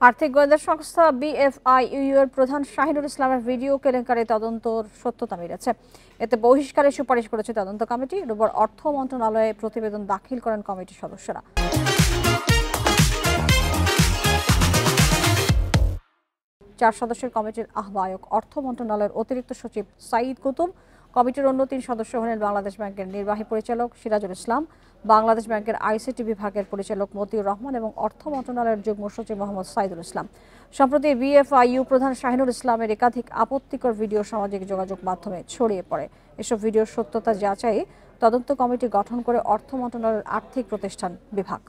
আর্থিক গোয়েন্দা সংস্থা বিএফআইইউ এর প্রধান শাহিনুর ইসলামের ভিডিও কেলেঙ্কারি তদন্তর সত্যতা মিলেছে। এতে বহিষ্কারের সুপারিশ করেছে তদন্ত কমিটি। রোববার অর্থ মন্ত্রণালয়ে প্রতিবেদন দাখিল করেন কমিটির সদস্যরা। 4 সদস্যের কমিটির আহ্বায়ক অর্থ মন্ত্রণালয়ের অতিরিক্ত সচিব সাঈদ কুতুব। কমিটির অন্য 3 সদস্য হলেন বাংলাদেশ ব্যাংকের নির্বাহী পরিচালক সিরাজুল ইসলাম, বাংলাদেশ ব্যাংকের আইসিটি বিভাগের পরিচালক মতিউর রহমান এবং অর্থ মন্ত্রণালয়ের যুগ্ম সচিব মোহাম্মদ সাইদুল ইসলাম। সম্প্রতি বিএফআইইউ প্রধান শাহিনুর ইসলামের একাধিক আপত্তিকর ভিডিও সামাজিক যোগাযোগ মাধ্যমে ছড়িয়ে পড়ে। এসব ভিডিওর সত্যতা যাচাইয়ে তদন্ত কমিটি গঠন করে অর্থ মন্ত্রণালয়ের আর্থিক প্রতিষ্ঠান বিভাগ।